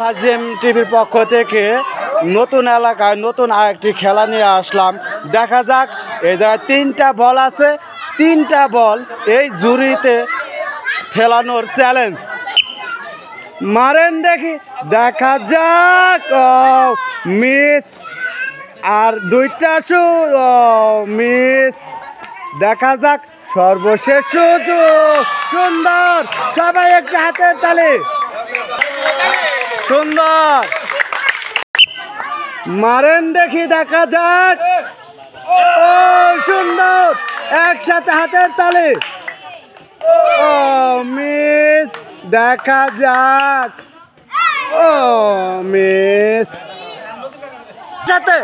হাজিম টিভির পক্ষ থেকে নতুন এলাকায় নতুন আরেকটি খেলা নিয়ে আসলাম। দেখা যাক, এই জায়গায় 3টা বল আছে, 3টা বল এই জুড়িতে ফেলানোর চ্যালেঞ্জ। মারেন দেখি, দেখা যাক। মিস, আর 2টা মিস। দেখা যাক সর্বশেষ সুযোগ। সুন্দর, সবাই একটু হাতের তালি। সুন্দর, মারেন দেখি, দেখা যাক। ও সুন্দর, একসাথে হাতের তালি। ও মিস, দেখা যাক। ও মিস, সাথে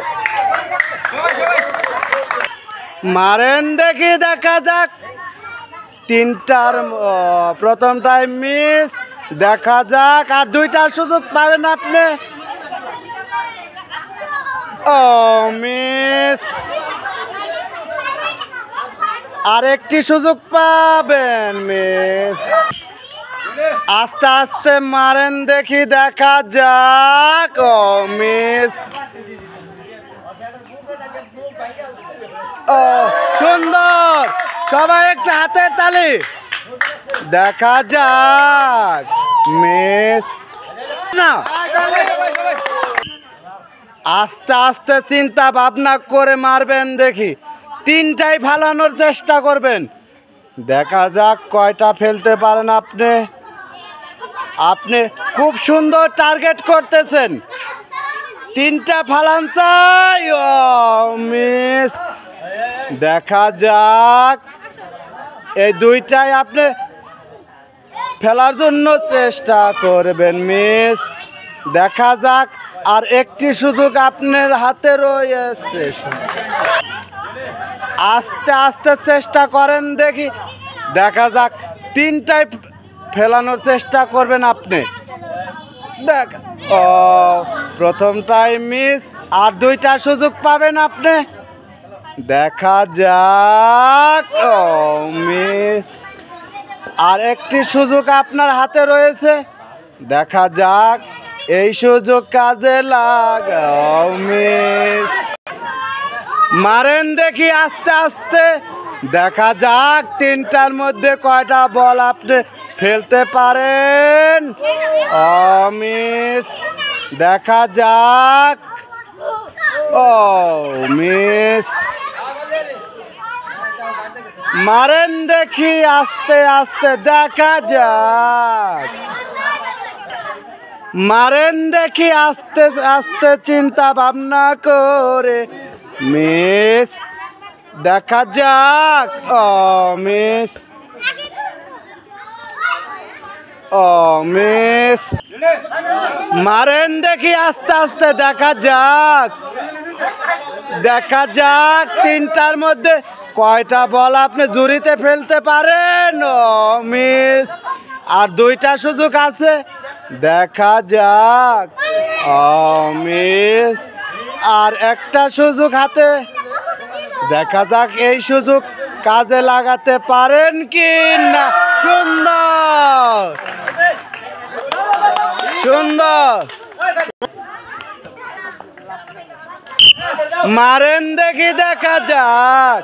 মারেন দেখি, দেখা যাক। 3টার প্রথমটাই মিস। দেখা যাক, আর 2টার সুযোগ পাবেন আপনি। ও মিস, আরেকটি সুযোগ পাবেন। মিস, আস্তে আস্তে মারেন দেখি, দেখা যাক। ও মিস। ও সুন্দর, সবাই একটু হাতের তালি। দেখা যাক। মিস না, আস্তে আস্তে চিন্তা ভাবনা করে মারবেন দেখি। 3টাই ফালানোর চেষ্টা করবেন। দেখা যাক কয়টা ফেলতে পারেন আপনি। আপনি খুব সুন্দর টার্গেট করতেছেন। 3টা ফালান চাই। ও মিস। দেখা যাক, এই 2টাই আপনি ফেলার জন্য চেষ্টা করবেন। মিস। দেখা যাক, আর একটি সুযোগ আপনার হাতে রয়েছে। আস্তে আস্তে চেষ্টা করেন দেখি। দেখা যাক, 3টাই ফেলানোর চেষ্টা করবেন আপনি। দেখ, ও প্রথমটাই মিস, আর 2টা সুযোগ পাবেন আপনি। দেখা যাক। ও মিস, আর একটি সুযোগ আপনার হাতে রয়েছে। দেখা যাক, এই সুযোগ কাজে লাগাও। মিস, মারেন দেখি আস্তে আস্তে। দেখা যাক 3টার মধ্যে কয়টা বল আপনি ফেলতে পারেন। ও মিস। দেখা যাক। ও মিস, মারেন দেখি আস্তে আস্তে। দেখা যাক, মারেন দেখি আস্তে আস্তে, চিন্তা ভাবনা করে। মিস। দেখা যাক। ও মিস। ও মিস, মারেন দেখি আস্তে আস্তে। দেখা যাক, দেখা যাক 3টার মধ্যে কয়টা বল আপনি জুড়িতে ফেলতে পারেন। ও মিস, আর 2টা সুযোগ আছে। দেখা যাক। ও মিস, আর একটা সুযোগ হাতে। দেখা যাক, এই সুযোগ কাজে লাগাতে পারেন কি না। সুন্দর, সুন্দর, মারেন দেখি। দেখা যাক।